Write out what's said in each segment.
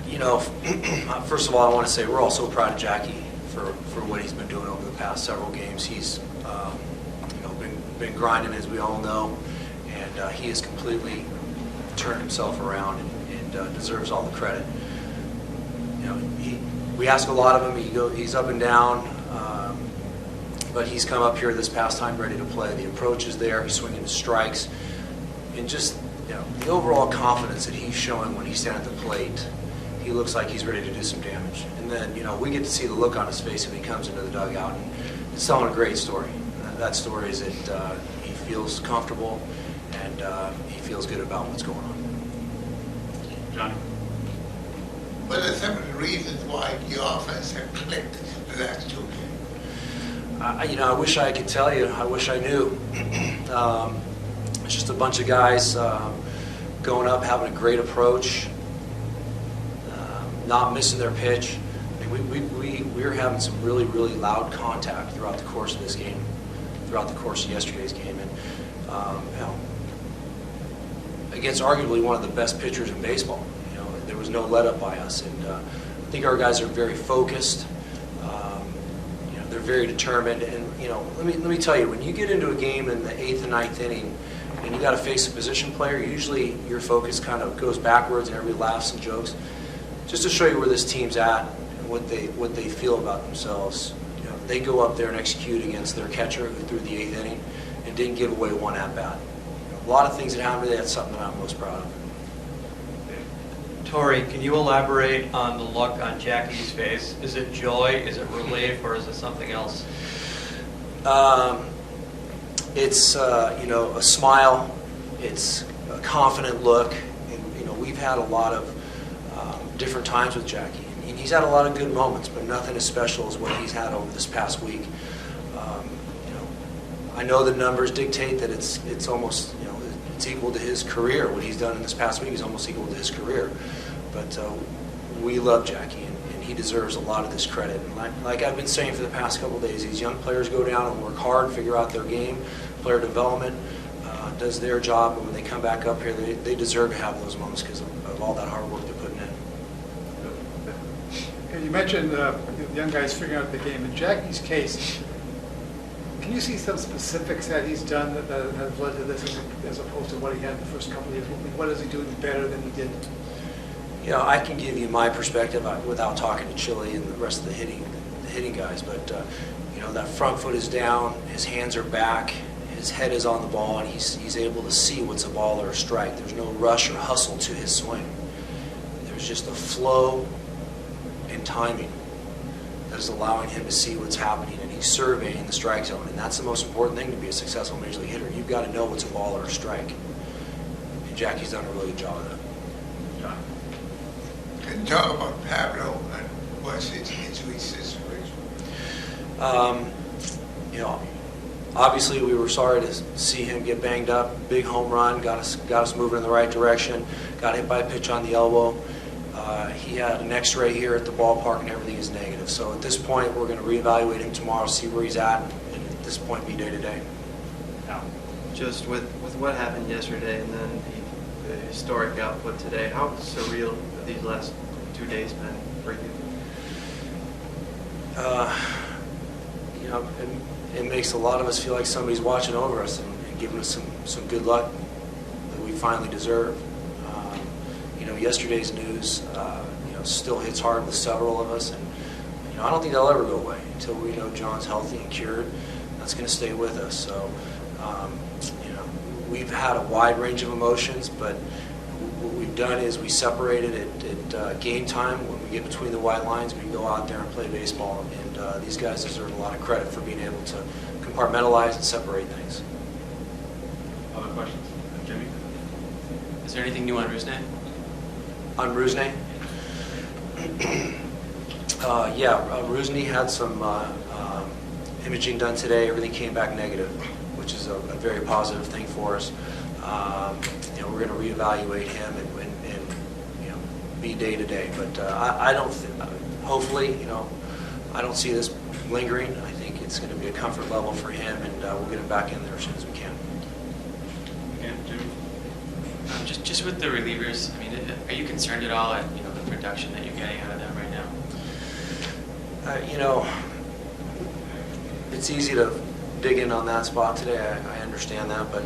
You know, first of all, I want to say we're all so proud of Jackie for what he's been doing over the past several games. He's been grinding, as we all know, and he has completely turned himself around and deserves all the credit. You know, we ask a lot of him. He's up and down, but he's come up here this past time ready to play. The approach is there. He's swinging his strikes, and just the overall confidence that he's showing when he's standing at the plate. He looks like he's ready to do some damage. And then we get to see the look on his face when he comes into the dugout, and it's telling a great story. That story is that he feels comfortable and he feels good about what's going on. Johnny? What are some of the reasons why the offense have clicked the last 2 games? I wish I could tell you. I wish I knew. It's just a bunch of guys going up, having a great approach, not missing their pitch. I mean, we were having some really, really loud contact throughout the course of this game, throughout the course of yesterday's game, and against arguably one of the best pitchers in baseball. There was no let up by us, and I think our guys are very focused. They're very determined, and let me tell you, when you get into a game in the 8th and 9th inning, and you got to face a position player, usually your focus kind of goes backwards, and everybody laughs and jokes. Just to show you where this team's at and what they feel about themselves, they go up there and execute against their catcher who threw the 8th inning and didn't give away one at bat. A lot of things that happened today. That's something that I'm most proud of. Torey, can you elaborate on the look on Jackie's face? Is it joy? Is it relief? Or is it something else? It's a smile. It's a confident look. And we've had a lot of different times with Jackie. And he's had a lot of good moments, but nothing as special as what he's had over this past week. I know the numbers dictate that it's almost it's equal to his career. What he's done in this past week is almost equal to his career. But we love Jackie, and he deserves a lot of this credit. And like I've been saying for the past couple of days, these young players go down and work hard, figure out their game. Player development does their job, and when they come back up here, they deserve to have those moments because of all that hard work they're putting in. You mentioned the young guys figuring out the game. In Jackie's case, can you see some specifics that he's done that have led to this as opposed to what he had in the first couple of years? What is he doing better than he did? I can give you my perspective without talking to Chile and the rest of the hitting guys, but that front foot is down, his hands are back, his head is on the ball, and he's able to see what's a ball or a strike. There's no rush or hustle to his swing. There's just a flow and timing that is allowing him to see what's happening, and he's surveying the strike zone, and that's the most important thing to be a successful major league hitter. You've got to know what's a ball or a strike, and Jackie's done a really good job of that. John? Can you talk about Pablo and what's his injury situation? Obviously we were sorry to see him get banged up. Big home run, got us moving in the right direction. Got hit by a pitch on the elbow. He had an X-ray here at the ballpark, and everything is negative. So at this point, we're going to reevaluate him tomorrow, see where he's at, and at this point, be day to day. Just with what happened yesterday and then the historic output today, how surreal have these last 2 days been for you? It makes a lot of us feel like somebody's watching over us and giving us some good luck that we finally deserve. Yesterday's news, still hits hard with several of us, and I don't think that'll ever go away until we know John's healthy and cured. That's going to stay with us. So, we've had a wide range of emotions, but what we've done is we separated it at game time. When we get between the white lines, we go out there and play baseball, and these guys deserve a lot of credit for being able to compartmentalize and separate things. Other questions? Jimmy? Is there anything new on Rusney? On Rusney? Rusney had some imaging done today. Everything came back negative, which is a very positive thing for us. We're going to reevaluate him and be day to day. But I don't. Hopefully, I don't see this lingering. I think it's going to be a comfort level for him, and we'll get him back in there as soon as we can. Again, Jimmy? Just with the relievers, are you concerned at all at the the production that you're getting out of them right now? It's easy to dig in on that spot today. I understand that, but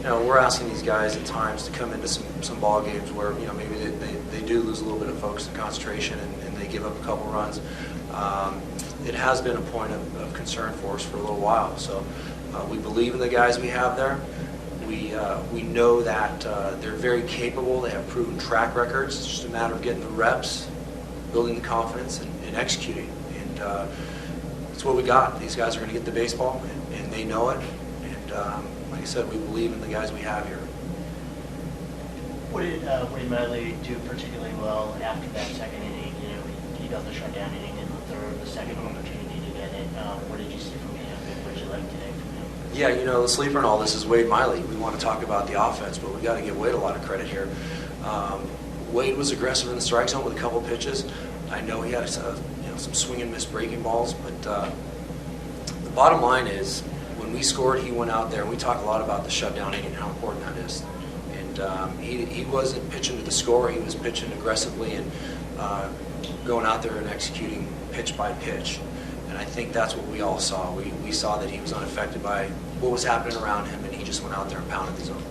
we're asking these guys at times to come into some ball games where maybe they do lose a little bit of focus and concentration, and they give up a couple runs. It has been a point of concern for us for a little while. So we believe in the guys we have there. We know that they're very capable. They have proven track records. It's just a matter of getting the reps, building the confidence, and executing. And that's what we got. These guys are going to get the baseball, and they know it. And like I said, we believe in the guys we have here. What did Miley do particularly well after that second inning? He got the shutdown inning in the third, the second opportunity to get it. What did you see from him, and what did you like today from him? Yeah, the sleeper in all this is Wade Miley. We want to talk about the offense, but we got to give Wade a lot of credit here. Wade was aggressive in the strike zone with a couple pitches. I know he had some swing and miss breaking balls, but the bottom line is when we scored, he went out there, and we talk a lot about the shutdown inning and how important that is. And he wasn't pitching to the score; he was pitching aggressively and going out there and executing pitch by pitch. And I think that's what we all saw. We saw that he was unaffected by what was happening around him, and he just went out there and pounded the zone.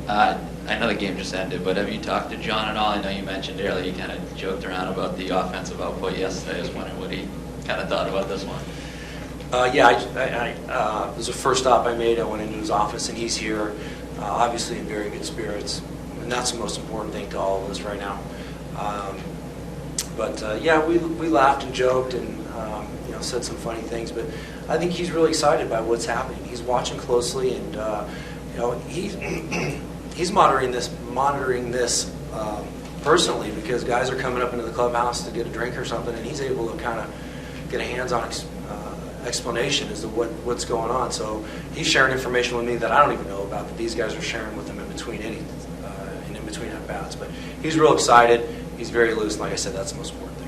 I know the game just ended, but have you talked to John at all? I know you mentioned earlier you kind of joked around about the offensive output yesterday. I was wondering what he kind of thought about this one. It was the first stop I made. I went into his office, and he's here, obviously in very good spirits. And that's the most important thing to all of us right now. We laughed and joked and said some funny things, but I think he's really excited by what's happening. He's watching closely, and he's monitoring this personally, because guys are coming up into the clubhouse to get a drink or something, and he's able to kind of get a hands-on explanation as to what's going on. So he's sharing information with me that I don't even know about, that these guys are sharing with him in between innings and in between at bats. But he's real excited. He's very loose, and like I said, that's the most important thing.